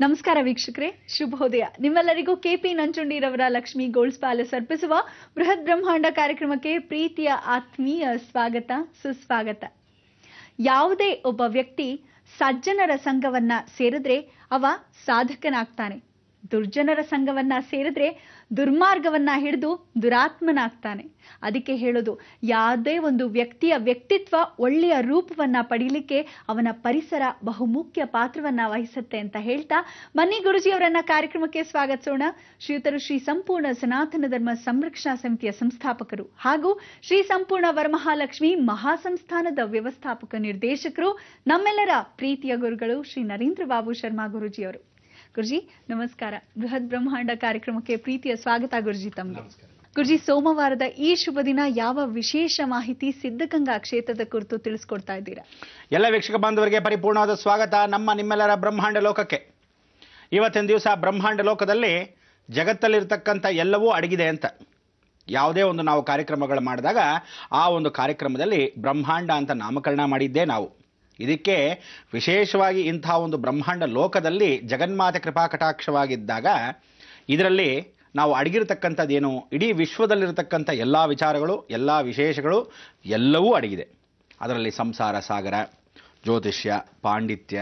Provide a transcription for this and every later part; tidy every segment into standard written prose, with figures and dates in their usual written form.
ನಮಸ್ಕಾರ ವೀಕ್ಷಕರೇ, ಶುಭೋದಯ. ನಿಮ್ಮೆಲ್ಲರಿಗೂ ಕೆಪಿ ನಂಜುಂಡಿರವರ ಲಕ್ಷ್ಮಿ ಗೋಲ್ಡ್ಸ್ ಪ್ಯಾಲೇಸ್ ಅರ್ಪಿಸುವ ಬೃಹತ್ ಬ್ರಹ್ಮಾಂಡ ಕಾರ್ಯಕ್ರಮಕ್ಕೆ ಪ್ರೀತಿಯ ಆತ್ಮೀಯ ಸ್ವಾಗತ, ಸುಸ್ವಾಗತ. ಯಾವುದೇ ಒಬ್ಬ ವ್ಯಕ್ತಿ ಸಜ್ಜನರ ಸಂಘವನ್ನ ಸೇರಿದ್ರೆ ಅವ ಸಾಧಕನಾಗ್ತಾನೆ. ದುರ್ಜನರ ಸಂಘವನ್ನ ಸೇರಿದ್ರೆ ದುರ್ಮಾರ್ಗವನ್ನ ಹಿಡಿದು ದುರಾತ್ಮನಾಗ್ತಾನೆ. ಅದಕ್ಕೆ ಹೇಳೋದು, ಯಾವುದೇ ಒಂದು ವ್ಯಕ್ತಿಯ ವ್ಯಕ್ತಿತ್ವ ಒಳ್ಳೆಯ ರೂಪವನ್ನ ಪಡೀಲಿಕ್ಕೆ ಅವನ ಪರಿಸರ ಬಹುಮುಖ್ಯ ಪಾತ್ರವನ್ನ ವಹಿಸುತ್ತೆ ಅಂತ ಹೇಳ್ತಾ ಮನ್ನಿ ಗುರುಜಿಯವರನ್ನ ಕಾರ್ಯಕ್ರಮಕ್ಕೆ ಸ್ವಾಗತಿಸೋಣ. ಶ್ರೀಯುತರು ಶ್ರೀ ಸಂಪೂರ್ಣ ಸನಾತನ ಧರ್ಮ ಸಂರಕ್ಷಣಾ ಸಮಿತಿಯ ಸಂಸ್ಥಾಪಕರು ಹಾಗೂ ಶ್ರೀ ಸಂಪೂರ್ಣ ವರಮಹಾಲಕ್ಷ್ಮಿ ಮಹಾಸಂಸ್ಥಾನದ ವ್ಯವಸ್ಥಾಪಕ ನಿರ್ದೇಶಕರು, ನಮ್ಮೆಲ್ಲರ ಪ್ರೀತಿಯ ಗುರುಗಳು ಶ್ರೀ ನರೇಂದ್ರ ಬಾಬು ಶರ್ಮಾ ಗುರುಜಿಯವರು. ಗುರುಜಿ ನಮಸ್ಕಾರ. ಬೃಹತ್ ಬ್ರಹ್ಮಾಂಡ ಕಾರ್ಯಕ್ರಮಕ್ಕೆ ಪ್ರೀತಿಯ ಸ್ವಾಗತ ಗುರುಜಿ ತಮಗೆ. ಗುರುಜಿ, ಸೋಮವಾರದ ಈ ಶುಭ ದಿನ ಯಾವ ವಿಶೇಷ ಮಾಹಿತಿ ಸಿದ್ಧಗಂಗಾ ಕ್ಷೇತ್ರದ ಕುರಿತು ತಿಳಿಸ್ಕೊಡ್ತಾ ಇದ್ದೀರಾ? ಎಲ್ಲ ವೀಕ್ಷಕ ಬಾಂಧವರಿಗೆ ಪರಿಪೂರ್ಣವಾದ ಸ್ವಾಗತ ನಿಮ್ಮೆಲ್ಲರ ಬ್ರಹ್ಮಾಂಡ ಲೋಕಕ್ಕೆ. ಇವತ್ತಿನ ದಿವಸ ಬ್ರಹ್ಮಾಂಡ ಲೋಕದಲ್ಲಿ ಜಗತ್ತಲ್ಲಿರ್ತಕ್ಕಂಥ ಎಲ್ಲವೂ ಅಡಗಿದೆ ಅಂತ ಯಾವುದೇ ಒಂದು ನಾವು ಕಾರ್ಯಕ್ರಮಗಳು ಮಾಡಿದಾಗ ಆ ಒಂದು ಕಾರ್ಯಕ್ರಮದಲ್ಲಿ ಬ್ರಹ್ಮಾಂಡ ಅಂತ ನಾಮಕರಣ ಮಾಡಿದ್ದೇ ನಾವು. ಇದಕ್ಕೆ ವಿಶೇಷವಾಗಿ ಇಂಥ ಒಂದು ಬ್ರಹ್ಮಾಂಡ ಲೋಕದಲ್ಲಿ ಜಗನ್ಮಾತೆ ಕೃಪಾ ಕಟಾಕ್ಷವಾಗಿದ್ದಾಗ ಇದರಲ್ಲಿ ನಾವು ಅಡಗಿರತಕ್ಕಂಥದ್ದೇನು, ಇಡೀ ವಿಶ್ವದಲ್ಲಿರತಕ್ಕಂಥ ಎಲ್ಲ ವಿಚಾರಗಳು, ಎಲ್ಲ ವಿಶೇಷಗಳು ಎಲ್ಲವೂ ಅಡಗಿದೆ. ಅದರಲ್ಲಿ ಸಂಸಾರ ಸಾಗರ, ಜ್ಯೋತಿಷ್ಯ, ಪಾಂಡಿತ್ಯ,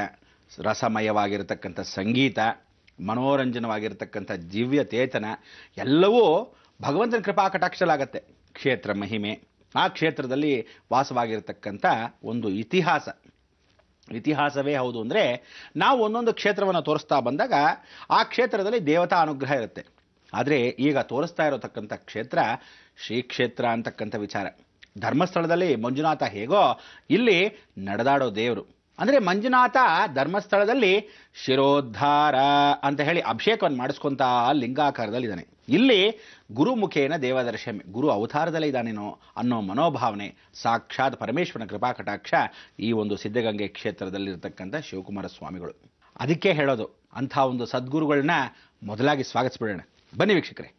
ರಸಮಯವಾಗಿರತಕ್ಕಂಥ ಸಂಗೀತ, ಮನೋರಂಜನವಾಗಿರತಕ್ಕಂಥ ದಿವ್ಯಚೇತನ ಎಲ್ಲವೂ ಭಗವಂತನ ಕೃಪಾ ಕಟಾಕ್ಷಲಾಗತ್ತೆ. ಕ್ಷೇತ್ರ ಮಹಿಮೆ, ಆ ಕ್ಷೇತ್ರದಲ್ಲಿ ವಾಸವಾಗಿರತಕ್ಕಂಥ ಒಂದು ಇತಿಹಾಸವೇ ಹೌದು. ಅಂದರೆ ನಾವು ಒಂದೊಂದು ಕ್ಷೇತ್ರವನ್ನು ತೋರಿಸ್ತಾ ಬಂದಾಗ ಆ ಕ್ಷೇತ್ರದಲ್ಲಿ ದೇವತಾ ಅನುಗ್ರಹ ಇರುತ್ತೆ. ಆದರೆ ಈಗ ತೋರಿಸ್ತಾ ಇರತಕ್ಕಂಥ ಕ್ಷೇತ್ರ ಶ್ರೀ ಕ್ಷೇತ್ರ ಅಂತಕ್ಕಂಥ ವಿಚಾರ. ಧರ್ಮಸ್ಥಳದಲ್ಲಿ ಮಂಜುನಾಥ ಹೇಗೋ ಇಲ್ಲಿ ನಡೆದಾಡೋ ದೇವರು. ಅಂದರೆ ಮಂಜುನಾಥ ಧರ್ಮಸ್ಥಳದಲ್ಲಿ ಶಿರೋದ್ಧಾರ ಅಂತ ಹೇಳಿ ಅಭಿಷೇಕವನ್ನು ಮಾಡಿಸ್ಕೊಂತ ಲಿಂಗಾಕಾರದಲ್ಲಿ ಇದ್ದಾನೆ. ಇಲ್ಲಿ ಗುರುಮುಖೇನ ದೇವದರ್ಶನ, ಗುರು ಅವತಾರದಲ್ಲೇ ಇದ್ದಾನೇನೋ ಅನ್ನೋ ಮನೋಭಾವನೆ ಸಾಕ್ಷಾತ್ ಪರಮೇಶ್ವರನ ಕೃಪಾ ಕಟಾಕ್ಷ ಈ ಒಂದು ಸಿದ್ಧಗಂಗೆ ಕ್ಷೇತ್ರದಲ್ಲಿರ್ತಕ್ಕಂಥ ಶಿವಕುಮಾರ ಸ್ವಾಮಿಗಳು. ಅದಕ್ಕೆ ಹೇಳೋದು, ಅಂಥ ಒಂದು ಸದ್ಗುರುಗಳನ್ನ ಮೊದಲಾಗಿ ಸ್ವಾಗತಿಸ್ಬಿಡೋಣ. ಬನ್ನಿ ವೀಕ್ಷಕರೇ.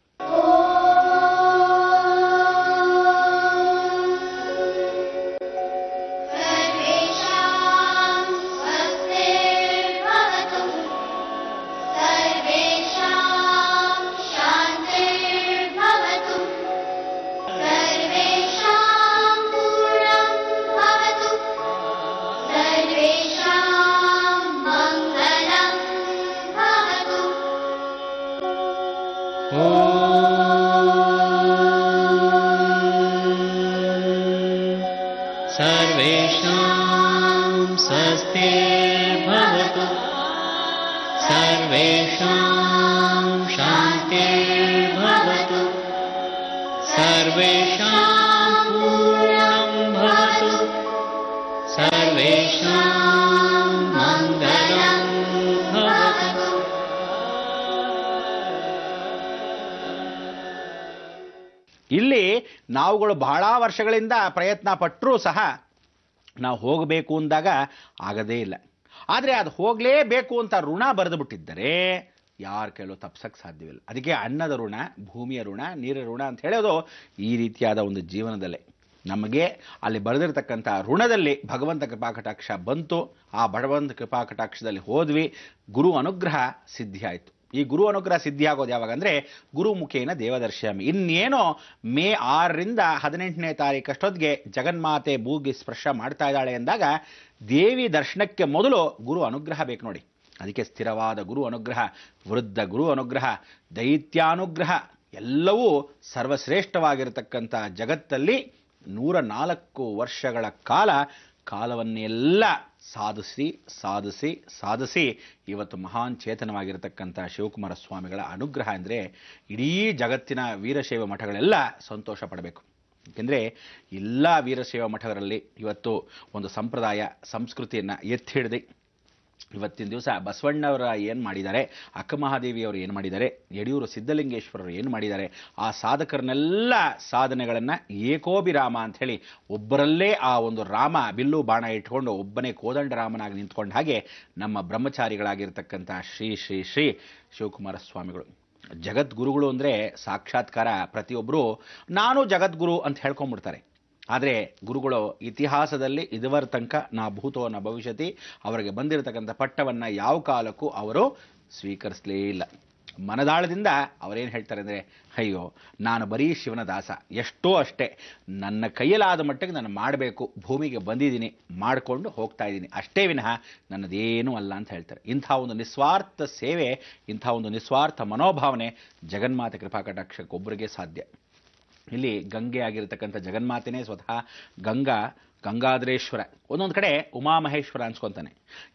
ಇಲ್ಲಿ ನಾವುಗಳು ಬಹಳ ವರ್ಷಗಳಿಂದ ಪ್ರಯತ್ನ ಪಟ್ಟರೂ ಸಹ ನಾವು ಹೋಗಬೇಕು ಅಂದಾಗ ಆಗದೇ ಇಲ್ಲ. ಆದರೆ ಅದು ಹೋಗಲೇಬೇಕು ಅಂತ ಋಣ ಬರೆದು ಬಿಟ್ಟಿದ್ದರೆ ಯಾರ ಕೈಲೂ ತಪ್ಸಕ್ಕೆ ಸಾಧ್ಯವಿಲ್ಲ. ಅದಕ್ಕೆ ಅನ್ನದ ಋಣ, ಭೂಮಿಯ ಋಣ, ನೀರಿನ ಋಣ ಅಂತ ಹೇಳೋದು ಈ ರೀತಿಯಾದ ಒಂದು ಜೀವನದಲ್ಲೇ ನಮಗೆ ಅಲ್ಲಿ ಬರೆದಿರ್ತಕ್ಕಂಥ ಋಣದಲ್ಲಿ ಭಗವಂತ ಕೃಪಾ ಕಟಾಕ್ಷ ಬಂತು. ಆ ಭಗವಂತ ಕೃಪಾ ಕಟಾಕ್ಷದಲ್ಲಿ ಹೋದ್ವಿ, ಗುರು ಅನುಗ್ರಹ ಸಿದ್ಧಿ ಆಯಿತು. ಈ ಗುರು ಅನುಗ್ರಹ ಸಿದ್ಧಿ ಆಗೋದು ಯಾವಾಗ ಅಂದರೆ ಗುರುಮುಖೇನ ದೇವದರ್ಶನ. ಇನ್ನೇನೋ ಮೇ 6ರಿಂದ 18ನೇ ತಾರೀಕಷ್ಟೊತ್ತಿಗೆ ಜಗನ್ಮಾತೆ ಭೂಗಿ ಸ್ಪರ್ಶ ಮಾಡ್ತಾ ಇದ್ದಾಳೆ ಎಂದಾಗ ದೇವಿ ದರ್ಶನಕ್ಕೆ ಮೊದಲು ಗುರು ಅನುಗ್ರಹ ಬೇಕು ನೋಡಿ. ಅದಕ್ಕೆ ಸ್ಥಿರವಾದ ಗುರು ಅನುಗ್ರಹ, ವೃದ್ಧ ಗುರು ಅನುಗ್ರಹ, ದೈತ್ಯಾನುಗ್ರಹ ಎಲ್ಲವೂ ಸರ್ವಶ್ರೇಷ್ಠವಾಗಿರತಕ್ಕಂಥ ಜಗತ್ತಲ್ಲಿ 104 ವರ್ಷಗಳ ಕಾಲವನ್ನೆಲ್ಲ ಸಾಧಿಸಿ ಇವತ್ತು ಮಹಾನ್ ಚೇತನವಾಗಿರತಕ್ಕಂಥ ಶಿವಕುಮಾರ ಸ್ವಾಮಿಗಳ ಅನುಗ್ರಹ ಅಂದರೆ ಇಡೀ ಜಗತ್ತಿನ ವೀರಶೈವ ಮಠಗಳೆಲ್ಲ ಸಂತೋಷ ಪಡಬೇಕು. ಏಕೆಂದರೆ ಎಲ್ಲ ವೀರಶೈವ ಮಠಗಳಲ್ಲಿ ಇವತ್ತು ಒಂದು ಸಂಪ್ರದಾಯ ಸಂಸ್ಕೃತಿಯನ್ನು ಎತ್ತಿ ಹಿಡಿದು ಇವತ್ತಿನ ದಿವಸ ಬಸವಣ್ಣವರ ಏನು ಮಾಡಿದ್ದಾರೆ, ಅಕ್ಕಮಹಾದೇವಿಯವರು ಏನು ಮಾಡಿದ್ದಾರೆ, ಯಡಿಯೂರು ಸಿದ್ಧಲಿಂಗೇಶ್ವರರು ಏನು ಮಾಡಿದ್ದಾರೆ, ಆ ಸಾಧಕರನ್ನೆಲ್ಲ ಸಾಧನೆಗಳನ್ನು ಏಕೋಭಿರಾಮ ಅಂಥೇಳಿ ಒಬ್ಬರಲ್ಲೇ ಆ ಒಂದು ರಾಮ ಬಿಲ್ಲು ಬಾಣ ಇಟ್ಕೊಂಡು ಒಬ್ಬನೇ ಕೋದಂಡ ರಾಮನಾಗಿ ನಿಂತ್ಕೊಂಡ ಹಾಗೆ ನಮ್ಮ ಬ್ರಹ್ಮಚಾರಿಗಳಾಗಿರ್ತಕ್ಕಂಥ ಶ್ರೀ ಶ್ರೀ ಶ್ರೀ ಶಿವಕುಮಾರ ಸ್ವಾಮಿಗಳು ಜಗದ್ಗುರುಗಳು ಅಂದರೆ ಸಾಕ್ಷಾತ್ಕಾರ. ಪ್ರತಿಯೊಬ್ಬರು ನಾನು ಜಗದ್ಗುರು ಅಂತ ಹೇಳ್ಕೊಂಡ್ಬಿಡ್ತಾರೆ. ಆದರೆ ಗುರುಗಳು ಇತಿಹಾಸದಲ್ಲಿ ಇದುವರ ತನಕ ನಾ ಭೂತೋ ನ ಭವಿಷ್ಯತಿ ಅವರಿಗೆ ಬಂದಿರತಕ್ಕಂಥ ಪಟ್ಟವನ್ನು ಯಾವ ಕಾಲಕ್ಕೂ ಅವರು ಸ್ವೀಕರಿಸಲೇ ಇಲ್ಲ. ಮನದಾಳದಿಂದ ಅವರೇನು ಹೇಳ್ತಾರೆ ಅಂದರೆ, ಅಯ್ಯೋ ನಾನು ಬರೀ ಶಿವನ ದಾಸ, ಎಷ್ಟೋ ಅಷ್ಟೇ, ನನ್ನ ಕೈಯಲ್ಲಾದ ಮಟ್ಟಿಗೆ ನಾನು ಮಾಡಬೇಕು, ಭೂಮಿಗೆ ಬಂದಿದ್ದೀನಿ, ಮಾಡಿಕೊಂಡು ಹೋಗ್ತಾ ಇದ್ದೀನಿ, ಅಷ್ಟೇ ವಿನಃ ನನ್ನದೇನೂ ಅಲ್ಲ ಅಂತ ಹೇಳ್ತಾರೆ. ಇಂಥ ಒಂದು ನಿಸ್ವಾರ್ಥ ಸೇವೆ, ಇಂಥ ಒಂದು ನಿಸ್ವಾರ್ಥ ಮನೋಭಾವನೆ ಜಗನ್ಮಾತೆ ಕೃಪಾಕಟಾಕ್ಷಕ್ಕೊಬ್ಬರಿಗೆ ಸಾಧ್ಯ. ಇಲ್ಲಿ ಗಂಗೆ ಆಗಿರತಕ್ಕಂಥ ಜಗನ್ಮಾತೆನೇ ಸ್ವತಃ ಗಂಗಾಧರೇಶ್ವರ. ಒಂದೊಂದು ಕಡೆ ಉಮಾಮಹೇಶ್ವರ ಅನ್ಸ್ಕೊತಾನೆ.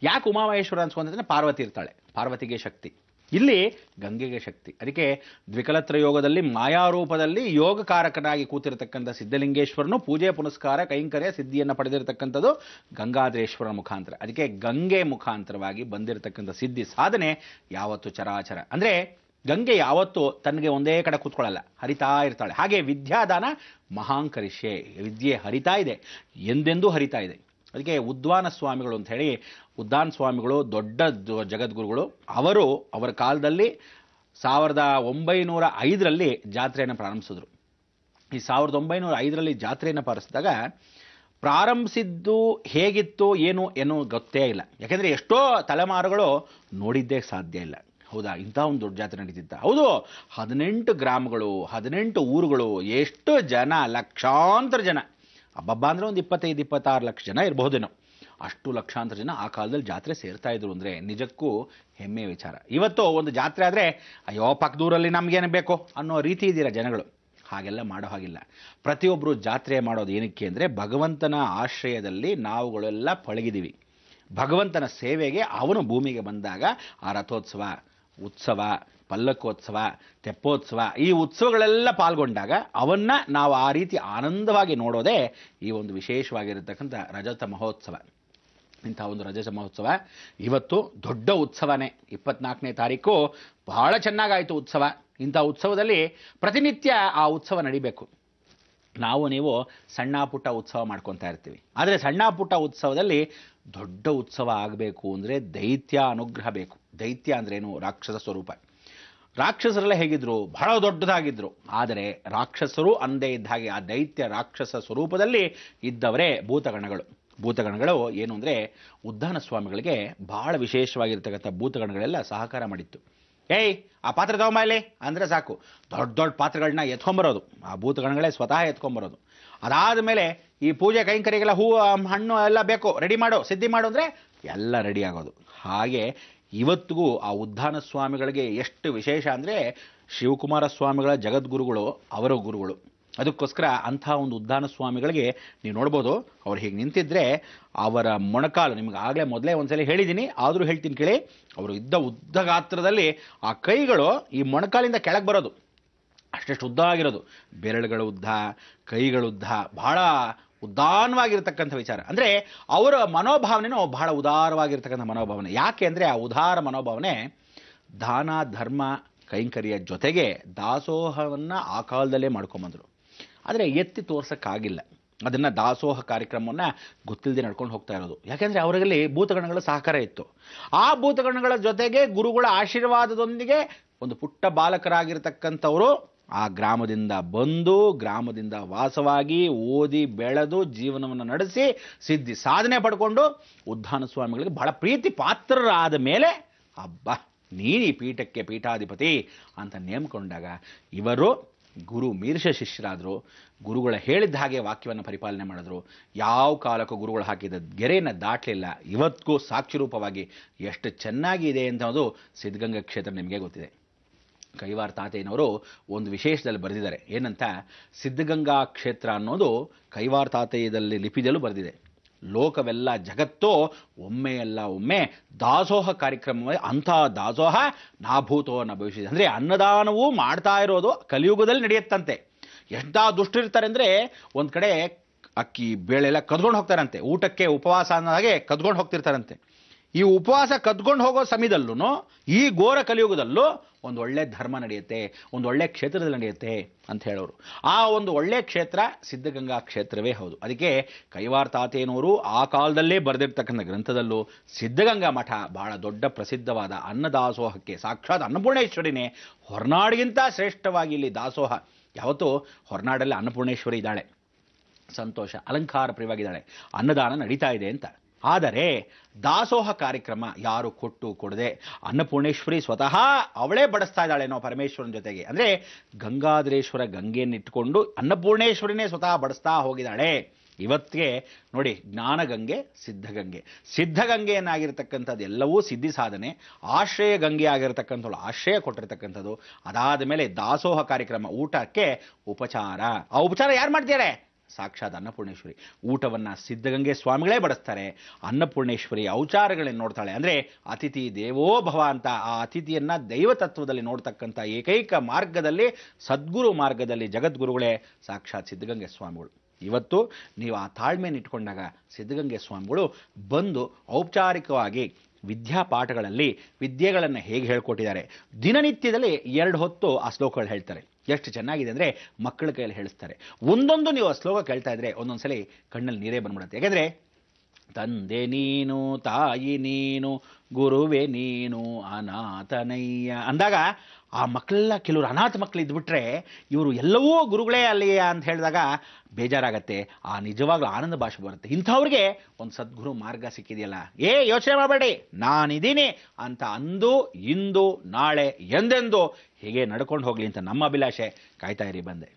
ಯಾಕೆ ಉಮಾಮಹೇಶ್ವರ ಅನ್ಸ್ಕೊಂತಾನೆ? ಪಾರ್ವತಿ ಇರ್ತಾಳೆ, ಪಾರ್ವತಿಗೆ ಶಕ್ತಿ. ಇಲ್ಲಿ ಗಂಗೆಗೆ ಶಕ್ತಿ. ಅದಕ್ಕೆ ದ್ವಿಕಲತ್ರ ಯೋಗದಲ್ಲಿ ಮಾಯಾರೂಪದಲ್ಲಿ ಯೋಗಕಾರಕನಾಗಿ ಕೂತಿರತಕ್ಕಂಥ ಸಿದ್ಧಲಿಂಗೇಶ್ವರನು ಪೂಜೆ ಪುನಸ್ಕಾರ ಕೈಂಕರ್ಯ ಸಿದ್ಧಿಯನ್ನು ಪಡೆದಿರತಕ್ಕಂಥದ್ದು ಗಂಗಾಧರೇಶ್ವರನ ಮುಖಾಂತರ. ಅದಕ್ಕೆ ಗಂಗೆ ಮುಖಾಂತರವಾಗಿ ಬಂದಿರತಕ್ಕಂಥ ಸಿದ್ಧಿ ಸಾಧನೆ ಯಾವತ್ತು ಚರಾಚರ. ಅಂದರೆ ಗಂಗೆ ಯಾವತ್ತು ತನಗೆ ಒಂದೇ ಕಡೆ ಕೂತ್ಕೊಳ್ಳಲ್ಲ, ಹರಿತಾ ಇರ್ತಾಳೆ. ಹಾಗೆ ವಿದ್ಯಾದಾನ ಮಹಾಂಕರಿಷ್ಯೆ, ವಿದ್ಯೆ ಹರಿತಾ ಇದೆ, ಎಂದೆಂದೂ ಹರಿತಾ ಇದೆ. ಅದಕ್ಕೆ ಉದ್ವಾನ ಸ್ವಾಮಿಗಳು ಅಂತ ಹೇಳಿ, ಉದ್ದಾನ ಸ್ವಾಮಿಗಳು ದೊಡ್ಡ ಜಗದ್ಗುರುಗಳು. ಅವರ ಕಾಲದಲ್ಲಿ 1905ರಲ್ಲಿ ಜಾತ್ರೆಯನ್ನು ಪ್ರಾರಂಭಿಸಿದ್ರು. ಈ 1905ರಲ್ಲಿ ಜಾತ್ರೆಯನ್ನು ಪ್ರಾರಂಭಿಸಿದಾಗ ಪ್ರಾರಂಭಿಸಿದ್ದು ಹೇಗಿತ್ತು ಏನು ಗೊತ್ತೇ ಇಲ್ಲ. ಯಾಕೆಂದರೆ ಎಷ್ಟೋ ತಲೆಮಾರುಗಳು ನೋಡಿದ್ದೇ ಸಾಧ್ಯ ಇಲ್ಲ. ಹೌದಾ, ಇಂಥ ಒಂದು ದೊಡ್ಡ ಜಾತ್ರೆ ನಡೀತಿದ್ದ? ಹೌದು, 18 ಗ್ರಾಮಗಳು, 18 ಊರುಗಳು, ಎಷ್ಟು ಜನ, ಲಕ್ಷಾಂತರ ಜನ. ಹಬ್ಬ ಅಂದರೆ ಒಂದು 25-26 ಲಕ್ಷ ಜನ ಇರಬಹುದೇನೋ. ಅಷ್ಟು ಲಕ್ಷಾಂತರ ಜನ ಆ ಕಾಲದಲ್ಲಿ ಜಾತ್ರೆ ಸೇರ್ತಾ ಇದ್ರು ಅಂದರೆ ನಿಜಕ್ಕೂ ಹೆಮ್ಮೆಯ ವಿಚಾರ. ಇವತ್ತು ಒಂದು ಜಾತ್ರೆ ಆದರೆ ಅಯ್ಯೋ ಪಕ್ಕದೂರಲ್ಲಿ ನಮಗೇನು ಬೇಕು ಅನ್ನೋ ರೀತಿ ಇದ್ದೀರಾ ಜನಗಳು. ಹಾಗೆಲ್ಲ ಮಾಡೋ ಹಾಗಿಲ್ಲ. ಪ್ರತಿಯೊಬ್ಬರು ಜಾತ್ರೆ ಮಾಡೋದು ಏನಕ್ಕೆ ಅಂದರೆ ಭಗವಂತನ ಆಶ್ರಯದಲ್ಲಿ ನಾವುಗಳೆಲ್ಲ ಪಳಗಿದ್ದೀವಿ. ಭಗವಂತನ ಸೇವೆಗೆ ಅವನು ಭೂಮಿಗೆ ಬಂದಾಗ ಆ ರಥೋತ್ಸವ, ಉತ್ಸವ, ಪಲ್ಲಕ್ಕೋತ್ಸವ, ತೆಪ್ಪೋತ್ಸವ, ಈ ಉತ್ಸವಗಳೆಲ್ಲ ಪಾಲ್ಗೊಂಡಾಗ ಅವನ್ನ ನಾವು ಆ ರೀತಿ ಆನಂದವಾಗಿ ನೋಡೋದೇ ಈ ಒಂದು ವಿಶೇಷವಾಗಿರತಕ್ಕಂಥ ರಜತ ಮಹೋತ್ಸವ. ಇಂಥ ಒಂದು ರಜತ ಮಹೋತ್ಸವ ಇವತ್ತು ದೊಡ್ಡ ಉತ್ಸವನೇ. 24ನೇ ತಾರೀಕು ಬಹಳ ಚೆನ್ನಾಗಾಯಿತು ಉತ್ಸವ. ಇಂಥ ಉತ್ಸವದಲ್ಲಿ ಪ್ರತಿನಿತ್ಯ ಆ ಉತ್ಸವ ನಡಿಬೇಕು. ನೀವು ಸಣ್ಣ ಪುಟ್ಟ ಉತ್ಸವ ಮಾಡ್ಕೊತಾ ಇರ್ತೀವಿ. ಆದರೆ ಸಣ್ಣ ಪುಟ್ಟ ಉತ್ಸವದಲ್ಲಿ ದೊಡ್ಡ ಉತ್ಸವ ಆಗಬೇಕು ಅಂದರೆ ದೈತ್ಯ ಅನುಗ್ರಹ ಬೇಕು. ದೈತ್ಯ ಅಂದ್ರೇನು? ರಾಕ್ಷಸ ಸ್ವರೂಪ. ರಾಕ್ಷಸರೆಲ್ಲ ಹೇಗಿದ್ರು? ಬಹಳ ದೊಡ್ಡದಾಗಿದ್ರು. ಆದರೆ ರಾಕ್ಷಸರು ಅಂದೇ ಇದ್ದ ಹಾಗೆ ಆ ದೈತ್ಯ ರಾಕ್ಷಸ ಸ್ವರೂಪದಲ್ಲಿ ಇದ್ದವರೇ ಭೂತಗಣಗಳು. ಭೂತಗಣಗಳು ಏನು ಅಂದರೆ ಉದ್ದಾನ ಸ್ವಾಮಿಗಳಿಗೆ ಬಹಳ ವಿಶೇಷವಾಗಿರ್ತಕ್ಕಂಥ ಭೂತಗಣಗಳೆಲ್ಲ ಸಹಕಾರ ಮಾಡಿತ್ತು. ಆ ಪಾತ್ರೆ ತಗೊಂಬ ಇಲ್ಲಿ ಅಂದರೆ ಸಾಕು, ದೊಡ್ಡ ದೊಡ್ಡ ಪಾತ್ರೆಗಳನ್ನ ಎತ್ಕೊಂಬರೋದು ಆ ಭೂತಗಣಗಳೇ ಸ್ವತಃ ಎತ್ಕೊಂಬರೋದು. ಅದಾದ ಮೇಲೆ ಈ ಪೂಜೆ ಕೈಂಕರ್ಯಗೆಲ್ಲ ಹೂವು ಹಣ್ಣು ಎಲ್ಲ ಬೇಕು, ರೆಡಿ ಮಾಡು, ಸಿದ್ಧಿ ಮಾಡು ಅಂದರೆ ಎಲ್ಲ ರೆಡಿ ಆಗೋದು. ಹಾಗೆ ಇವತ್ತಿಗೂ ಆ ಉದ್ದಾನ ಸ್ವಾಮಿಗಳಿಗೆ ಎಷ್ಟು ವಿಶೇಷ ಅಂದರೆ ಶಿವಕುಮಾರ ಸ್ವಾಮಿಗಳ ಜಗದ್ಗುರುಗಳು ಅವರ ಗುರುಗಳು. ಅದಕ್ಕೋಸ್ಕರ ಅಂಥ ಒಂದು ಉದ್ದಾನ ಸ್ವಾಮಿಗಳಿಗೆ ನೀವು ನೋಡ್ಬೋದು, ಅವ್ರು ಹೀಗೆ ನಿಂತಿದ್ರೆ ಅವರ ಮೊಣಕಾಲು, ನಿಮ್ಗೆ ಆಗಲೇ ಮೊದಲೇ ಒಂದ್ಸಲ ಹೇಳಿದ್ದೀನಿ, ಆದರೂ ಹೇಳ್ತೀನಿ ಕೇಳಿ. ಅವರು ಇದ್ದ ಉದ್ದ ಗಾತ್ರದಲ್ಲಿ ಆ ಕೈಗಳು ಈ ಮೊಣಕಾಲಿಂದ ಕೆಳಗೆ ಬರೋದು, ಅಷ್ಟೆಷ್ಟು ಉದ್ದ ಆಗಿರೋದು. ಬೆರಳುಗಳ ಉದ್ದ, ಕೈಗಳ ಉದ್ದ, ಬಹಳ ಉದಾರವಾಗಿರ್ತಕ್ಕಂಥ ವಿಚಾರ. ಅಂದರೆ ಅವರ ಮನೋಭಾವನೆನೂ ಬಹಳ ಉದಾರವಾಗಿರ್ತಕ್ಕಂಥ ಮನೋಭಾವನೆ. ಯಾಕೆ ಅಂದರೆ ಆ ಉದಾರ ಮನೋಭಾವನೆ ದಾನ ಧರ್ಮ ಕೈಂಕರ್ಯ ಜೊತೆಗೆ ದಾಸೋಹವನ್ನು ಆ ಕಾಲದಲ್ಲೇ ಮಾಡ್ಕೊಂಬಂದರು. ಆದರೆ ಎತ್ತಿ ತೋರ್ಸೋಕ್ಕಾಗಿಲ್ಲ ಅದನ್ನು. ದಾಸೋಹ ಕಾರ್ಯಕ್ರಮವನ್ನು ಗೊತ್ತಿಲ್ಲದೆ ನಡ್ಕೊಂಡು ಹೋಗ್ತಾ ಇರೋದು. ಯಾಕೆಂದರೆ ಅವರಲ್ಲಿ ಭೂತಗಣಗಳ ಸಹಕಾರ ಇತ್ತು. ಆ ಭೂತಗಣಗಳ ಜೊತೆಗೆ ಗುರುಗಳ ಆಶೀರ್ವಾದದೊಂದಿಗೆ ಒಂದು ಪುಟ್ಟ ಬಾಲಕರಾಗಿರ್ತಕ್ಕಂಥವರು ಆ ಗ್ರಾಮದಿಂದ ಬಂದು ಗ್ರಾಮದಿಂದ ವಾಸವಾಗಿ ಓದಿ ಬೆಳೆದು ಜೀವನವನ್ನು ನಡೆಸಿ ಸಿದ್ಧಿ ಸಾಧನೆ ಪಡ್ಕೊಂಡು ಉದ್ದಾನ ಸ್ವಾಮಿಗಳಿಗೆ ಬಹಳ ಪ್ರೀತಿ ಪಾತ್ರರಾದ ಮೇಲೆ ಅಬ್ಬಾ ನೀನು ಈ ಪೀಠಕ್ಕೆ ಪೀಠಾಧಿಪತಿ ಅಂತ ನೇಮಕೊಂಡಾಗ ಇವರು ಗುರು ಮೀರ್ಷ ಶಿಷ್ಯರಾದರು. ಗುರುಗಳ ಹೇಳಿದ ಹಾಗೆ ವಾಕ್ಯವನ್ನು ಪರಿಪಾಲನೆ ಮಾಡಿದ್ರು. ಯಾವ ಕಾಲಕ್ಕೂ ಗುರುಗಳು ಹಾಕಿದ ಗೆರೆಯನ್ನು ದಾಟಲಿಲ್ಲ. ಇವತ್ತಿಗೂ ಸಾಕ್ಷಿ ರೂಪವಾಗಿ ಎಷ್ಟು ಚೆನ್ನಾಗಿದೆ ಅಂತ ಅನ್ನೋದು ಸಿದ್ಧಗಂಗಾ ಕ್ಷೇತ್ರ ನಿಮಗೆ ಗೊತ್ತಿದೆ. ಕೈವಾರ ತಾತಯ್ಯನವರು ಒಂದು ವಿಶೇಷದಲ್ಲಿ ಬರೆದಿದ್ದಾರೆ. ಏನಂತ, ಸಿದ್ಧಗಂಗಾ ಕ್ಷೇತ್ರ ಅನ್ನೋದು ಕೈವಾರ ತಾತಯ್ಯದಲ್ಲಿ ಲಿಪಿದಲ್ಲೂ ಬರೆದಿದೆ. ಲೋಕವೆಲ್ಲ ಜಗತ್ತೋ ಒಮ್ಮೆ ದಾಸೋಹ ಕಾರ್ಯಕ್ರಮ, ಅಂಥ ದಾಸೋಹ ನಾಭೂತೋ ನ ಭವಿಷ್ಯದ. ಅಂದರೆ ಅನ್ನದಾನವೂ ಮಾಡ್ತಾ ಇರೋದು ಕಲಿಯುಗದಲ್ಲಿ ನಡೆಯುತ್ತಂತೆ. ಎಂಥ ದುಷ್ಟರಿರ್ತಾರೆ ಅಂದರೆ ಒಂದು ಕಡೆ ಅಕ್ಕಿ ಬೇಳೆಲ್ಲ ಕದ್ಕೊಂಡು ಹೋಗ್ತಾರಂತೆ, ಊಟಕ್ಕೆ ಉಪವಾಸ ಅನ್ನೋ ಹಾಗೆ ಕದ್ಕೊಂಡು ಹೋಗ್ತಿರ್ತಾರಂತೆ. ಈ ಉಪವಾಸ ಕದ್ಕೊಂಡು ಹೋಗೋ ಸಮಯದಲ್ಲೂ ಈ ಘೋರ ಕಲಿಯುಗದಲ್ಲೂ ಒಂದು ಒಳ್ಳೆ ಧರ್ಮ ನಡೆಯುತ್ತೆ, ಒಂದು ಒಳ್ಳೆ ಕ್ಷೇತ್ರದಲ್ಲಿ ನಡೆಯುತ್ತೆ ಅಂತ ಹೇಳೋರು. ಆ ಒಂದು ಒಳ್ಳೆ ಕ್ಷೇತ್ರ ಸಿದ್ಧಗಂಗಾ ಕ್ಷೇತ್ರವೇ ಹೌದು. ಅದಕ್ಕೆ ಕೈವಾರ ತಾತಯ್ಯನವರು ಆ ಕಾಲದಲ್ಲೇ ಬರೆದಿರ್ತಕ್ಕಂಥ ಗ್ರಂಥದಲ್ಲೂ ಸಿದ್ಧಗಂಗಾ ಮಠ ಬಹಳ ದೊಡ್ಡ ಪ್ರಸಿದ್ಧವಾದ ಅನ್ನದಾಸೋಹಕ್ಕೆ ಸಾಕ್ಷಾತ್ ಅನ್ನಪೂರ್ಣೇಶ್ವರಿನೇ. ಹೊರನಾಡಿಗಿಂತ ಶ್ರೇಷ್ಠವಾಗಿ ಇಲ್ಲಿ ದಾಸೋಹ. ಯಾವತ್ತೂ ಹೊರನಾಡಲ್ಲಿ ಅನ್ನಪೂರ್ಣೇಶ್ವರಿ ಇದ್ದಾಳೆ, ಸಂತೋಷ, ಅಲಂಕಾರ ಪ್ರಿಯವಾಗಿದ್ದಾಳೆ, ಅನ್ನದಾನ ನಡೀತಾ ಇದೆ ಅಂತ. ಆದರೆ ದಾಸೋಹ ಕಾರ್ಯಕ್ರಮ ಯಾರು ಕೊಟ್ಟು ಕೊಡದೆ ಅನ್ನಪೂರ್ಣೇಶ್ವರಿ ಸ್ವತಃ ಅವಳೇ ಬಡಿಸ್ತಾ ಇದ್ದಾಳೇನೋ ಪರಮೇಶ್ವರನ ಜೊತೆಗೆ. ಅಂದರೆ ಗಂಗಾಧರೇಶ್ವರ ಗಂಗೆಯನ್ನಿಟ್ಟುಕೊಂಡು ಅನ್ನಪೂರ್ಣೇಶ್ವರಿನೇ ಸ್ವತಃ ಬಡಿಸ್ತಾ ಹೋಗಿದ್ದಾಳೆ. ಇವತ್ತಿಗೆ ನೋಡಿ, ಜ್ಞಾನಗಂಗೆ, ಸಿದ್ಧಗಂಗೆ, ಸಿದ್ಧಗಂಗೆಯನ್ನಾಗಿರ್ತಕ್ಕಂಥದ್ದು ಎಲ್ಲವೂ ಸಿದ್ಧಿ ಸಾಧನೆ, ಆಶ್ರಯ ಗಂಗೆ ಆಗಿರತಕ್ಕಂಥದ್ದು ಆಶ್ರಯ ಕೊಟ್ಟಿರ್ತಕ್ಕಂಥದ್ದು. ಅದಾದ ಮೇಲೆ ದಾಸೋಹ ಕಾರ್ಯಕ್ರಮ, ಊಟಕ್ಕೆ ಉಪಚಾರ. ಆ ಉಪಚಾರ ಯಾರು ಮಾಡ್ತಿದ್ದಾರೆ? ಸಾಕ್ಷಾತ್ ಅನ್ನಪೂರ್ಣೇಶ್ವರಿ. ಊಟವನ್ನು ಸಿದ್ಧಗಂಗೆ ಸ್ವಾಮಿಗಳೇ ಬಡಿಸ್ತಾರೆ. ಅನ್ನಪೂರ್ಣೇಶ್ವರಿ ಔಚಾರಗಳನ್ನು ನೋಡ್ತಾಳೆ. ಅಂದರೆ ಅತಿಥಿ ದೇವೋ ಭವ ಅಂತ ಆ ಅತಿಥಿಯನ್ನು ದೈವತತ್ವದಲ್ಲಿ ನೋಡ್ತಕ್ಕಂಥ ಏಕೈಕ ಮಾರ್ಗದಲ್ಲಿ, ಸದ್ಗುರು ಮಾರ್ಗದಲ್ಲಿ ಜಗದ್ಗುರುಗಳೇ ಸಾಕ್ಷಾತ್ ಸಿದ್ಧಗಂಗೆ ಸ್ವಾಮಿಗಳು. ಇವತ್ತು ನೀವು ಆ ತಾಳ್ಮೆಯನ್ನು ಇಟ್ಕೊಂಡಾಗ ಸಿದ್ಧಗಂಗೆ ಸ್ವಾಮಿಗಳು ಬಂದು ಔಪಚಾರಿಕವಾಗಿ ವಿದ್ಯಾಪಾಠಗಳಲ್ಲಿ ವಿದ್ಯೆಗಳನ್ನು ಹೇಗೆ ಹೇಳ್ಕೊಟ್ಟಿದ್ದಾರೆ. ದಿನನಿತ್ಯದಲ್ಲಿ 2 ಹೊತ್ತು ಆ ಶ್ಲೋಕಗಳು ಹೇಳ್ತಾರೆ. ಎಷ್ಟು ಚೆನ್ನಾಗಿದೆ ಅಂದರೆ ಮಕ್ಕಳ ಕೈಯಲ್ಲಿ ಹೇಳಿಸ್ತಾರೆ. ಒಂದೊಂದು ನೀವು ಆ ಶ್ಲೋಕ ಕೇಳ್ತಾ ಇದ್ರೆ ಒಂದೊಂದ್ಸಲಿ ಕಣ್ಣಲ್ಲಿ ನೀರೇ ಬಂದ್ಬಿಡುತ್ತೆ. ಯಾಕೆಂದರೆ ತಂದೆ ನೀನು, ತಾಯಿ ನೀನು, ಗುರುವೇ ನೀನು, ಅನಾಥನಯ್ಯ ಅಂದಾಗ ಆ ಮಕ್ಕಳೆಲ್ಲ ಕೆಲವರು ಅನಾಥ ಮಕ್ಕಳು ಇದ್ಬಿಟ್ರೆ ಇವರು ಎಲ್ಲವೂ ಗುರುಗಳೇ ಅಲ್ಲಿಯ ಅಂತ ಹೇಳಿದಾಗ ಬೇಜಾರಾಗತ್ತೆ. ಆ ನಿಜವಾಗ್ಲೂ ಆನಂದ ಭಾಷೆ ಬರುತ್ತೆ. ಇಂಥವ್ರಿಗೆ ಒಂದು ಸದ್ಗುರು ಮಾರ್ಗ ಸಿಕ್ಕಿದೆಯಲ್ಲ, ಯೋಚನೆ ಮಾಡಬೇಡಿ, ನಾನಿದ್ದೀನಿ ಅಂತ ಅಂದು ಇಂದು ನಾಳೆ ಎಂದೆಂದು ಹೀಗೆ ನಡ್ಕೊಂಡು ಹೋಗಲಿ ಅಂತ ನಮ್ಮ ಅಭಿಲಾಷೆ. ಕಾಯ್ತಾ ಇರಿ ಬಂದೆ.